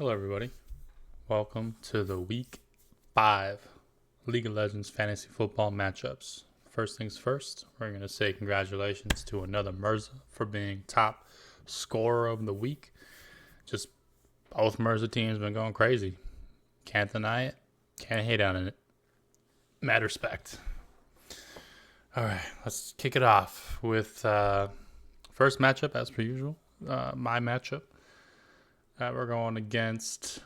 Hello, everybody. Welcome to the Week 5 League of Legends Fantasy Football matchups. First things first, we're going to say congratulations to another Mirza for being top scorer of the week. Just both Mirza teams been going crazy. Can't deny it. Can't hate on it. Mad respect. All right, let's kick it off with first matchup as per usual. My matchup. We're going against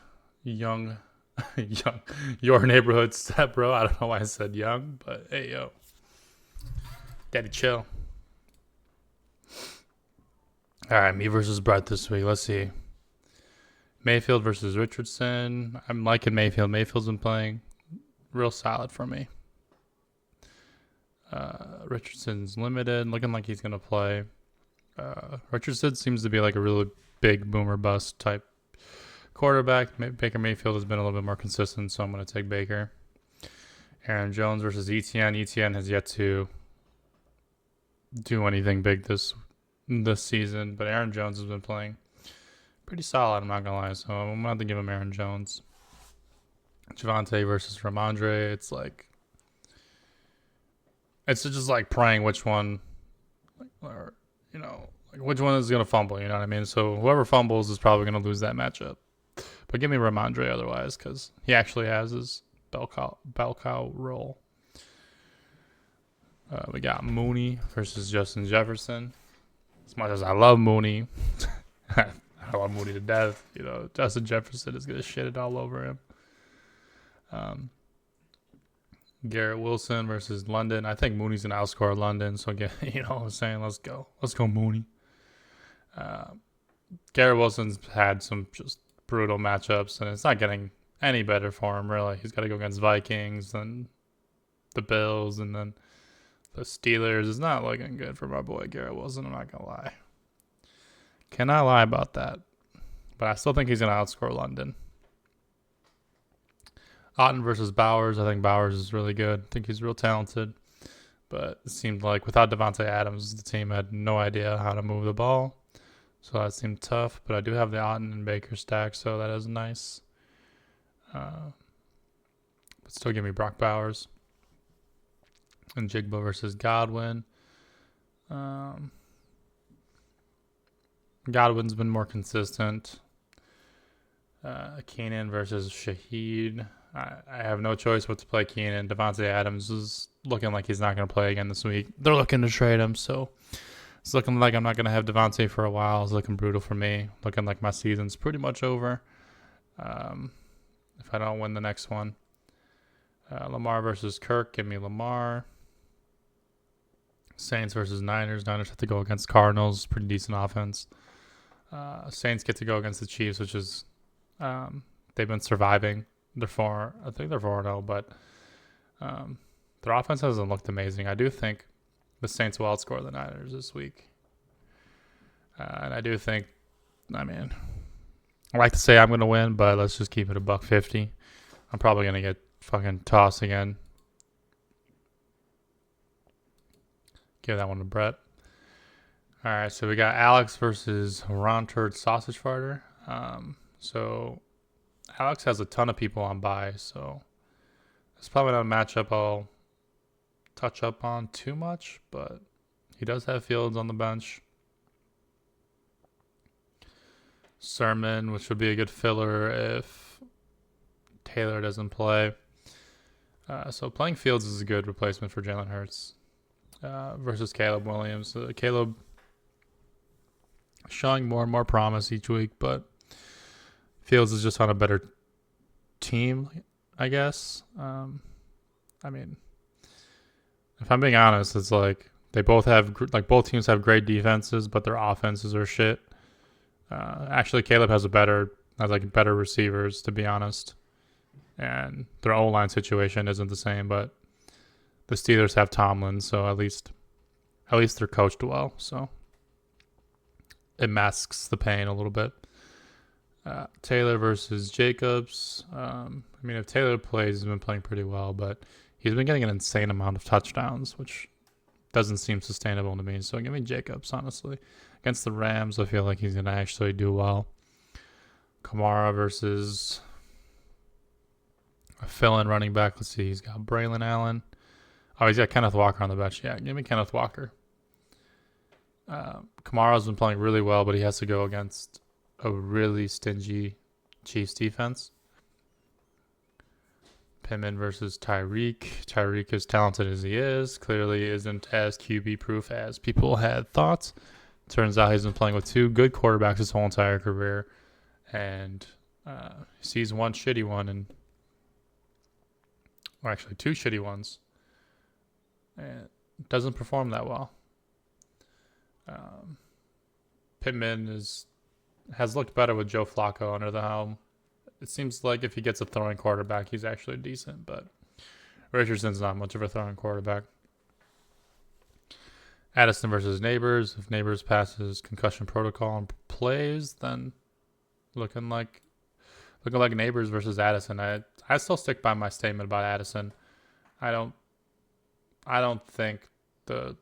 young, your neighborhood step bro. I don't know why I said young, but hey, yo. Daddy chill. All right, me versus Brett this week. Let's see. Mayfield versus Richardson. I'm liking Mayfield. Mayfield's been playing real solid for me. Richardson's limited, looking like he's going to play. Richardson seems to be like a really big boomer bust type quarterback. Baker Mayfield has been a little bit more consistent, so I'm going to take Baker. Aaron Jones versus ETN. ETN has yet to do anything big this season, but Aaron Jones has been playing pretty solid, I'm not going to lie, so I'm going to have to give him Aaron Jones. Javonte versus Ramondre. It's just like praying which one, or, which one is going to fumble, you know what I mean? So whoever fumbles is probably going to lose that matchup. But give me Ramondre otherwise, because he actually has his bell cow role. We got Mooney versus Justin Jefferson. As much as I love Mooney, I love Mooney to death. Justin Jefferson is going to shit it all over him. Garrett Wilson versus London. I think Mooney's going to outscore London. So, I'm saying? Let's go. Let's go, Mooney. Garrett Wilson's had some just brutal matchups, and it's not getting any better for him, really. He's got to go against Vikings and the Bills, and then the Steelers. It's not looking good for my boy Garrett Wilson, I'm not going to lie. Cannot lie about that. But I still think he's going to outscore London. Otten versus Bowers. I think Bowers is really good. I think he's real talented. But it seemed like without Devontae Adams, the team had no idea how to move the ball. So that seemed tough. But I do have the Otten and Baker stack, so that is nice. But still give me Brock Bowers. And Jigba versus Godwin. Godwin's been more consistent. Keenan versus Shaheed. I have no choice but to play Keenan. Devontae Adams is looking like he's not going to play again this week. They're looking to trade him, so it's looking like I'm not going to have Devontae for a while. It's looking brutal for me. Looking like my season's pretty much over if I don't win the next one. Lamar versus Kirk. Give me Lamar. Saints versus Niners. Niners have to go against Cardinals. Pretty decent offense. Saints get to go against the Chiefs, which is they've been surviving. I think they're 4-0, but their offense hasn't looked amazing. I do think the Saints will outscore the Niners this week. And I do think, I like to say I'm going to win, but let's just keep it $1.50. I'm probably going to get fucking tossed again. Give that one to Brett. All right, so we got Alex versus Ron Turd Sausage Farter. So Alex has a ton of people on bye, so it's probably not a matchup I'll touch up on too much, but he does have Fields on the bench. Sermon, which would be a good filler if Taylor doesn't play. So playing Fields is a good replacement for Jalen Hurts versus Caleb Williams. Caleb showing more and more promise each week, but Fields is just on a better team, I guess. If I'm being honest, it's like they both both teams have great defenses, but their offenses are shit. Actually, Caleb has better receivers, to be honest, and their O-line situation isn't the same. But the Steelers have Tomlin, so at least they're coached well. So it masks the pain a little bit. Taylor versus Jacobs. If Taylor plays, he's been playing pretty well, but he's been getting an insane amount of touchdowns, which doesn't seem sustainable to me. So give me Jacobs, honestly. Against the Rams, I feel like he's going to actually do well. Kamara versus a fill-in running back. Let's see. He's got Braylon Allen. Oh, he's got Kenneth Walker on the bench. Yeah, give me Kenneth Walker. Kamara's been playing really well, but he has to go against a really stingy Chiefs defense. Pittman versus Tyreek. Tyreek, as talented as he is, clearly isn't as QB proof as people had thought. Turns out he's been playing with two good quarterbacks his whole entire career, and sees one shitty one, or actually two shitty ones, and doesn't perform that well. Pittman has looked better with Joe Flacco under the helm. It seems like if he gets a throwing quarterback, he's actually decent, but Richardson's not much of a throwing quarterback. Addison versus Neighbors. If Neighbors passes concussion protocol and plays, then looking like Neighbors versus Addison. I still stick by my statement about Addison. I don't think the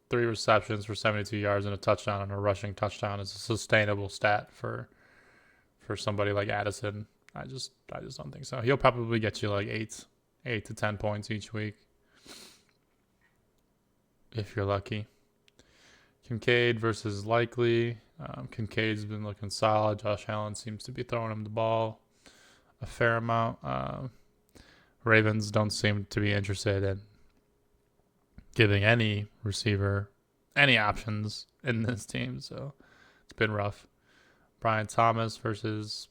3 receptions for 72 yards and a touchdown and a rushing touchdown is a sustainable stat for somebody like Addison. I just don't think so. He'll probably get you like 8 to 10 points each week if you're lucky. Kincaid versus Likely. Kincaid's been looking solid. Josh Allen seems to be throwing him the ball a fair amount. Ravens don't seem to be interested in giving any receiver any options in this team, so it's been rough. Brian Thomas versus,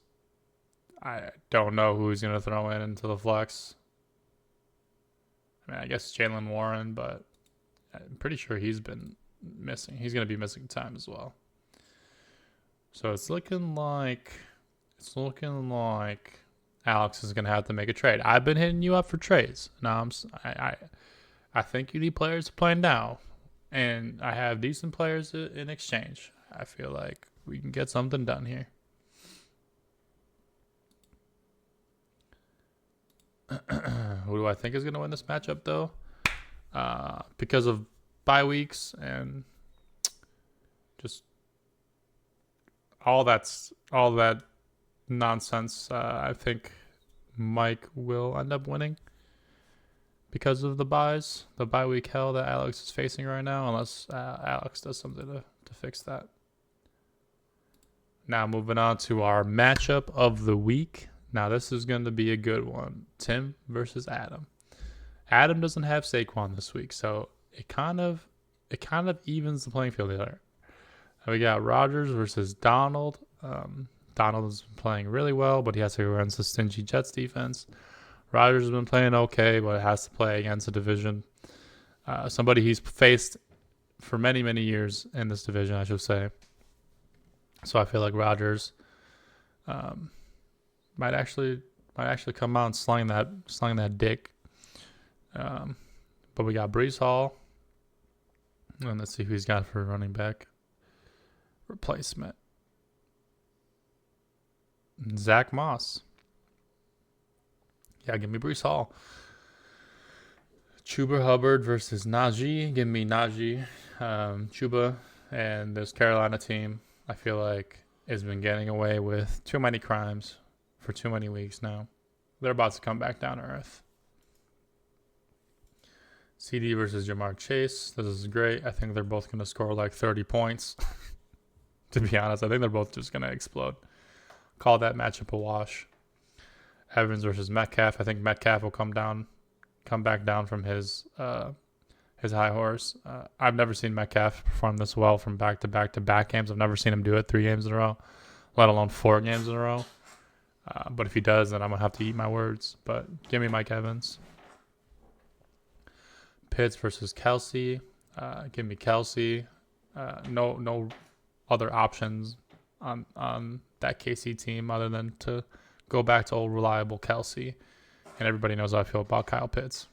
I don't know who he's going to throw into the flex. I mean, I guess Jaylen Warren, but I'm pretty sure he's been missing. He's going to be missing time as well. So it's looking like Alex is going to have to make a trade. I've been hitting you up for trades. Now I think you need players to play now, and I have decent players in exchange. I feel like we can get something done here. Who do I think is going to win this matchup, though? Because of bye weeks and just all that nonsense, I think Mike will end up winning because of the bye week hell that Alex is facing right now, unless Alex does something to fix that. Now moving on to our matchup of the week. Now this is going to be a good one. Tim versus Adam. Adam doesn't have Saquon this week, so it kind of evens the playing field there. We got Rodgers versus Donald. Donald has been playing really well, but he has to go against the stingy Jets defense. Rodgers has been playing okay, but has to play against a division. Somebody he's faced for many, many years in this division, I should say. So I feel like Rodgers might actually come out and sling that dick. But we got Breece Hall. And let's see who he's got for running back replacement. Zach Moss. Yeah, give me Breece Hall. Chuba Hubbard versus Najee. Give me Najee. Chuba and this Carolina team, I feel like, has been getting away with too many crimes for too many weeks now. They're about to come back down to earth. CD versus Jamar Chase. This is great. I think they're both going to score like 30 points. To be honest, I think they're both just going to explode. Call that matchup a wash. Evans versus Metcalf. I think Metcalf will come back down from his high horse. I've never seen Metcalf perform this well from back-to-back games. I've never seen him do it 3 games in a row, let alone 4 games in a row. But if he does, then I'm going to have to eat my words. But give me Mike Evans. Pitts versus Kelsey. Give me Kelsey. No other options on that KC team other than to go back to old reliable Kelsey. And everybody knows how I feel about Kyle Pitts.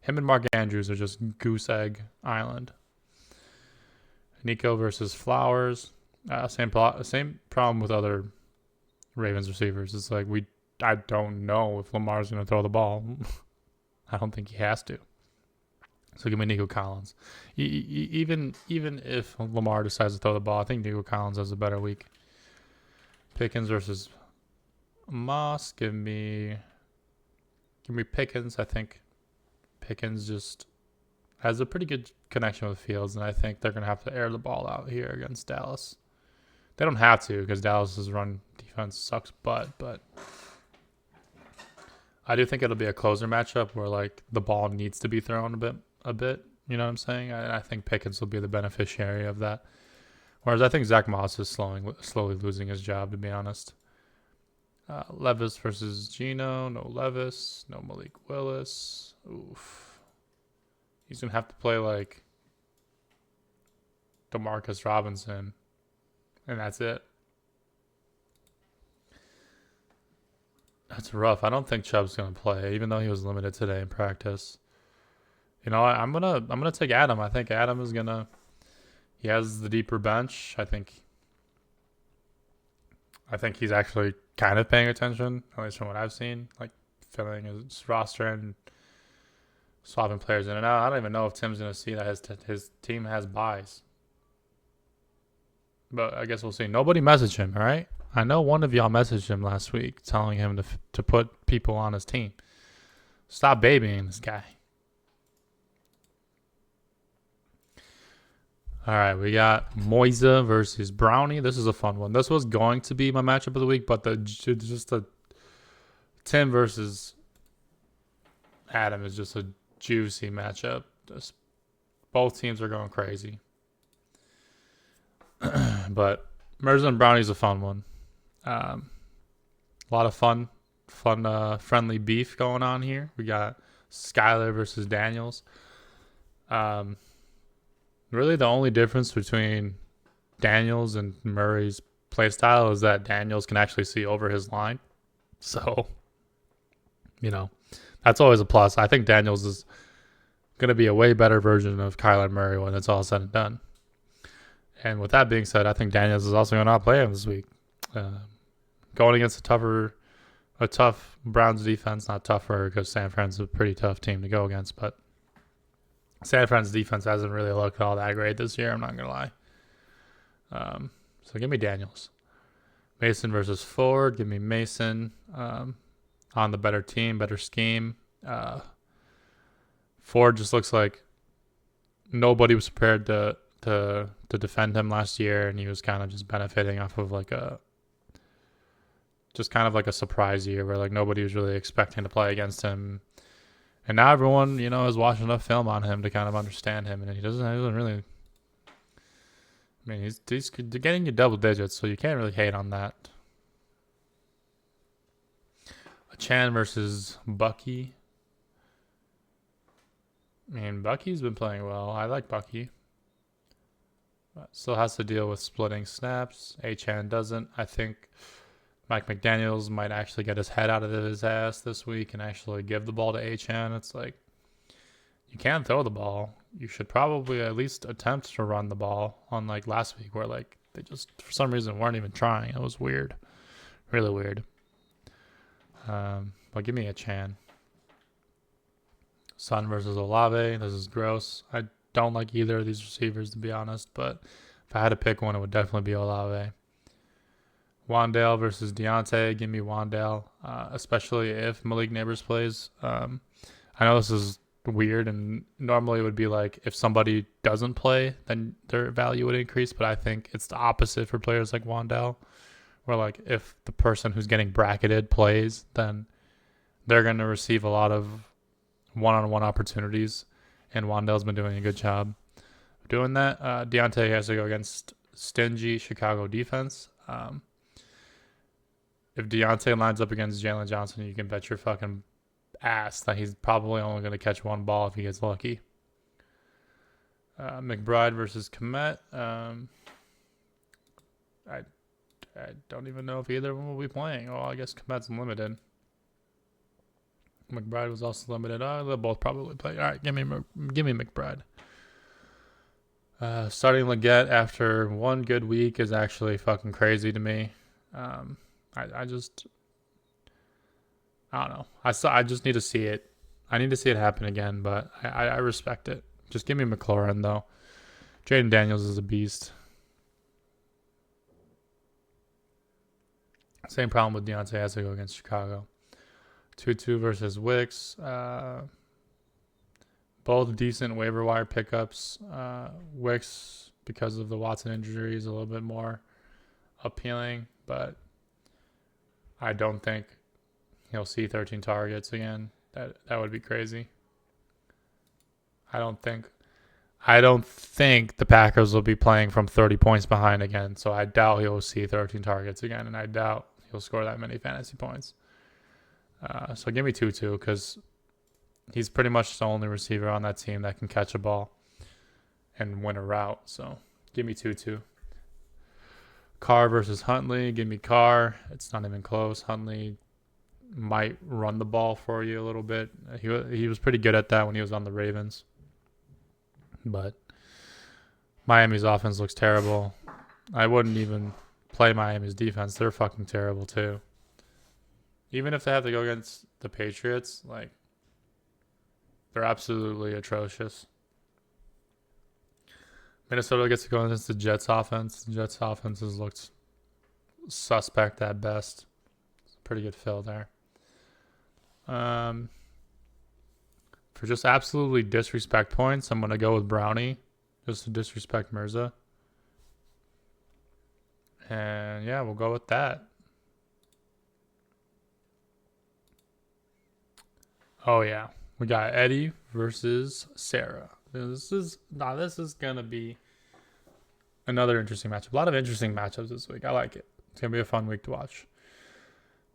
Him and Mark Andrews are just goose egg island. Nico versus Flowers. Same problem with other Ravens receivers. It's like I don't know if Lamar's going to throw the ball. I don't think he has to. So give me Nico Collins. Even if Lamar decides to throw the ball, I think Nico Collins has a better week. Pickens versus Moss. Give me Pickens. I think Pickens just has a pretty good connection with Fields, and I think they're going to have to air the ball out here against Dallas. They don't have to because Dallas's run defense sucks butt, but I do think it'll be a closer matchup where like the ball needs to be thrown a bit. You know what I'm saying? I think Pickens will be the beneficiary of that. Whereas I think Zach Moss is slowly losing his job, to be honest. Levis versus Geno. No Levis. No Malik Willis. Oof. He's going to have to play like Demarcus Robinson. And that's it. That's rough. I don't think Chubb's going to play, even though he was limited today in practice. You know, I'm gonna take Adam. I think Adam is gonna. He has the deeper bench. I think he's actually kind of paying attention, at least from what I've seen, like filling his roster and swapping players in and out. I don't even know if Tim's gonna see that his team has buys, but I guess we'll see. Nobody messaged him, all right? I know one of y'all messaged him last week telling him to put people on his team. Stop babying this guy. All right, we got Moise versus Brownie. This is a fun one. This was going to be my matchup of the week, but the Tim versus Adam is just a juicy matchup. Both teams are going crazy. But Mirza and Brownie is a fun one. A lot of fun, friendly beef going on here. We got Skyler versus Daniels. Really, the only difference between Daniels and Murray's playstyle is that Daniels can actually see over his line. So, you know, that's always a plus. I think Daniels is going to be a way better version of Kyler Murray when it's all said and done. And with that being said, I think Daniels is also going to outplay him this week. Going against a tough Browns defense, not tougher because San Fran's a pretty tough team to go against, but San Fran's defense hasn't really looked all that great this year. I'm not going to lie. So give me Daniels. Mason versus Ford. Give me Mason on the better team, better scheme. Ford just looks like nobody was prepared to defend him last year, and he was kind of just benefiting off of like a surprise year where like nobody was really expecting to play against him. And now everyone, you know, is watching enough film on him to kind of understand him, and he doesn't really. I mean, he's getting you double digits, so you can't really hate on that. Chan versus Bucky. I mean, Bucky's been playing well. I like Bucky. But still has to deal with splitting snaps. Chan doesn't. I think Mike McDaniels might actually get his head out of his ass this week and actually give the ball to Chan. It's like, you can't throw the ball. You should probably at least attempt to run the ball, unlike last week where like they just for some reason weren't even trying. It was weird. Really weird. But give me a Chan. Sun versus Olave. This is gross. I don't like either of these receivers, to be honest, but if I had to pick one, it would definitely be Olave. Wandale versus Deontay. Give me Wandale, especially if Malik Neighbors plays. I know this is weird, and normally it would be like if somebody doesn't play, then their value would increase, but I think it's the opposite for players like Wandale, where like if the person who's getting bracketed plays, then they're going to receive a lot of one-on-one opportunities, and Wandale's been doing a good job doing that. Deontay has to go against stingy Chicago defense. If Deontay lines up against Jalen Johnson, you can bet your fucking ass that he's probably only going to catch one ball if he gets lucky. McBride versus Kmet. I don't even know if either of them will be playing. Oh, I guess Kmet's limited. McBride was also limited. They'll both probably play. All right, give me McBride. Starting Leggett after one good week is actually fucking crazy to me. I don't know. I just need to see it. I need to see it happen again, but I respect it. Just give me McLaurin, though. Jaden Daniels is a beast. Same problem with Deontay has to go against Chicago. Tutu versus Wicks. Both decent waiver wire pickups. Wicks, because of the Watson injury, is a little bit more appealing, but I don't think he'll see 13 targets again. That would be crazy. I don't think the Packers will be playing from 30 points behind again, so I doubt he'll see 13 targets again, and I doubt he'll score that many fantasy points. So give me Tutu because he's pretty much the only receiver on that team that can catch a ball and win a route. So give me Tutu. Carr versus Huntley. Give me Carr. It's not even close. Huntley might run the ball for you a little bit. He was pretty good at that when he was on the Ravens. But Miami's offense looks terrible. I wouldn't even play Miami's defense. They're fucking terrible too. Even if they have to go against the Patriots, like, they're absolutely atrocious. Minnesota gets to go against the Jets offense. The Jets offense has looked suspect at best. It's a pretty good fill there. For just absolutely disrespect points, I'm going to go with Brownie, just to disrespect Mirza. And yeah, we'll go with that. Oh yeah, we got Eddie versus Sarah. This is gonna be another interesting matchup. A lot of interesting matchups this week. I like it. It's gonna be a fun week to watch.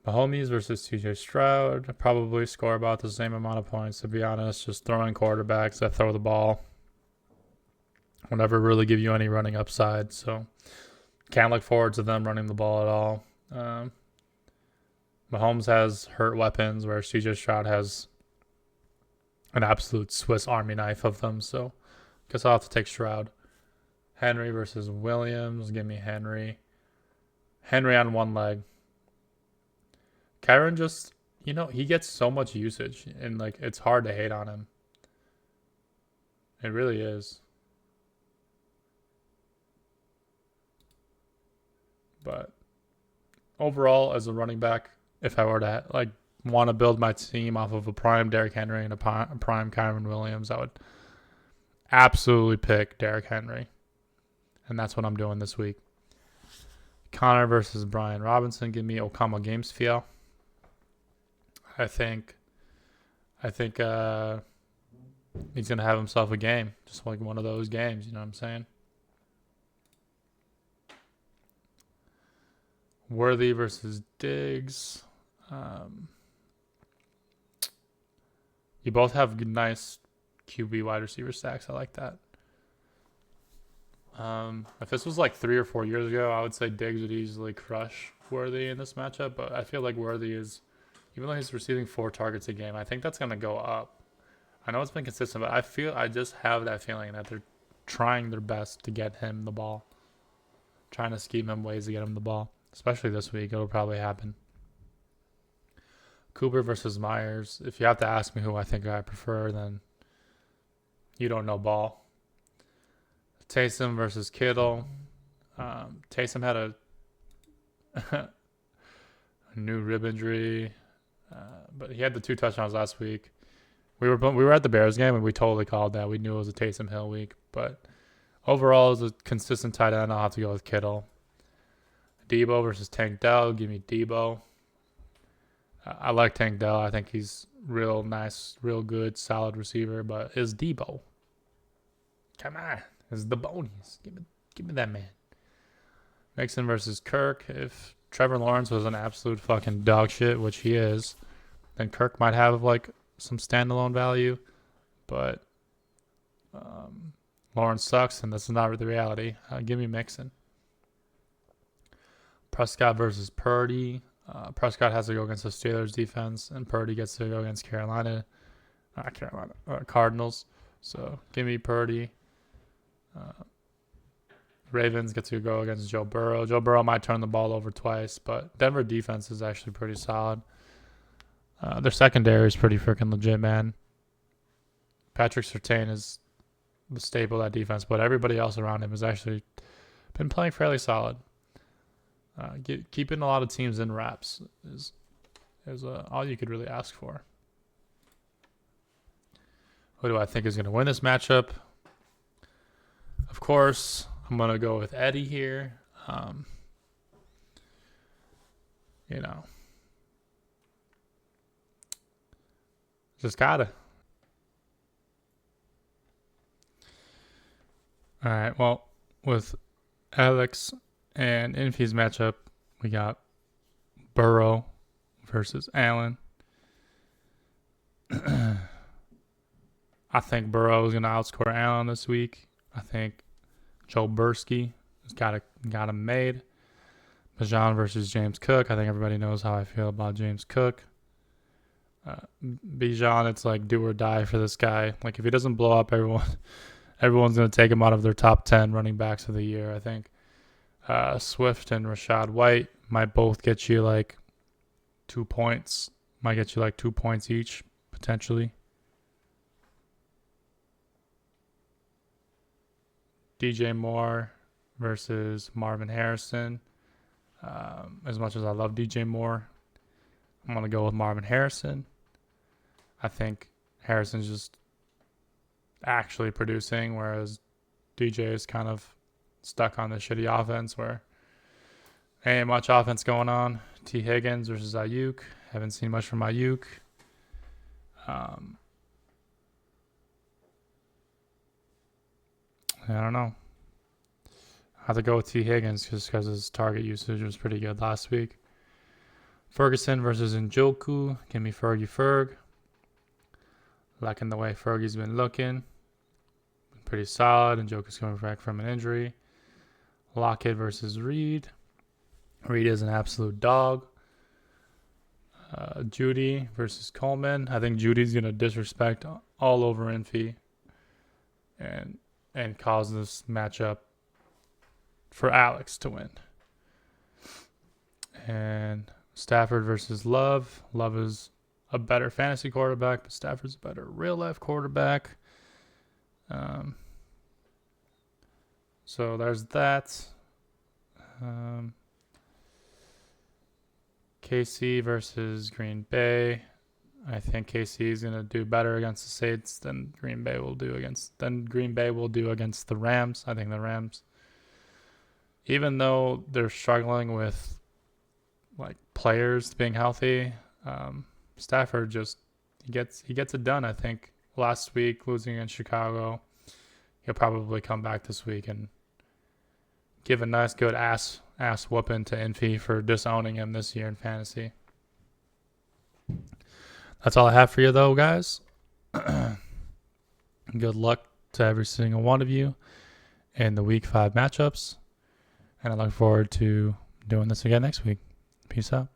Mahomes versus CJ Stroud. Probably score about the same amount of points, to be honest. Just throwing quarterbacks that throw the ball will never really give you any running upside. So can't look forward to them running the ball at all. Mahomes has hurt weapons, where CJ Stroud has an absolute Swiss Army knife of them. So guess I'll have to take Stroud. Henry versus Williams. Give me Henry. Henry on one leg. Kyron just, he gets so much usage, and like it's hard to hate on him. It really is. But overall, as a running back, if I were to want to build my team off of a prime Derrick Henry and a prime Kyron Williams, I would absolutely pick Derrick Henry. And that's what I'm doing this week. Connor versus Brian Robinson. Give me Okama Games feel. I think he's going to have himself a game. Just like one of those games, you know what I'm saying? Worthy versus Diggs. You both have nice QB wide receiver stacks. I like that. If this was like 3 or 4 years ago, I would say Diggs would easily crush Worthy in this matchup. But I feel like Worthy is, even though he's receiving 4 targets a game, I think that's going to go up. I know it's been consistent, but I just have that feeling that they're trying their best to get him the ball. Trying to scheme him ways to get him the ball. Especially this week, it'll probably happen. Cooper versus Myers. If you have to ask me who I think I prefer, then you don't know ball. Taysom versus Kittle. Taysom had a new rib injury, but he had the 2 touchdowns last week. We were at the Bears game, and we totally called that. We knew it was a Taysom Hill week, but overall, as a consistent tight end, I'll have to go with Kittle. Debo versus Tank Dell. Give me Debo. I like Tank Dell. I think he's real nice, real good, solid receiver. But is Debo? Come on, is the bonies? Give me that man. Mixon versus Kirk. If Trevor Lawrence was an absolute fucking dog shit, which he is, then Kirk might have like some standalone value. But Lawrence sucks, and this is not the reality. Give me Mixon. Prescott versus Purdy. Prescott has to go against the Steelers defense, and Purdy gets to go against Cardinals. So give me Purdy. Ravens get to go against Joe Burrow. Joe Burrow might turn the ball over twice, but Denver defense is actually pretty solid. Their secondary is pretty freaking legit, man. Patrick Surtain is the staple of that defense, but everybody else around him has actually been playing fairly solid. Keeping a lot of teams in wraps is all you could really ask for. Who do I think is going to win this matchup? Of course, I'm going to go with Eddie here. Just gotta. All right. Well, with Alex and Infi's matchup, we got Burrow versus Allen. I think Burrow is going to outscore Allen this week. I think Joe Bursky has got him made. Bijan versus James Cook. I think everybody knows how I feel about James Cook. Bijan, it's like do or die for this guy. Like if he doesn't blow up, everyone's going to take him out of their top 10 running backs of the year, I think. Swift and Rachaad White might both get you like 2 points. Might get you like 2 points each, potentially. DJ Moore versus Marvin Harrison. As much as I love DJ Moore, I'm going to go with Marvin Harrison. I think Harrison's just actually producing, whereas DJ is kind of stuck on the shitty offense where ain't much offense going on. T. Higgins versus Ayuk. Haven't seen much from Ayuk. I don't know. I have to go with T. Higgins just because his target usage was pretty good last week. Ferguson versus Njoku. Give me Ferg. Liking the way Fergie's been looking. Pretty solid. Njoku's coming back from an injury. Lockett versus Reed. Reed is an absolute dog. Judy versus Coleman. I think Judy's going to disrespect all over Infi and cause this matchup for Alex to win. And Stafford versus Love. Love is a better fantasy quarterback, but Stafford's a better real-life quarterback. So there's that. KC versus Green Bay. I think KC is going to do better against the Saints than Green Bay will do against the Rams. I think the Rams, even though they're struggling with like players being healthy, Stafford just he gets it done. I think last week losing in Chicago, he'll probably come back this week and give a nice good ass whooping to Infi for disowning him this year in fantasy. That's all I have for you though, guys. Good luck to every single one of you in the week 5 matchups. And I look forward to doing this again next week. Peace out.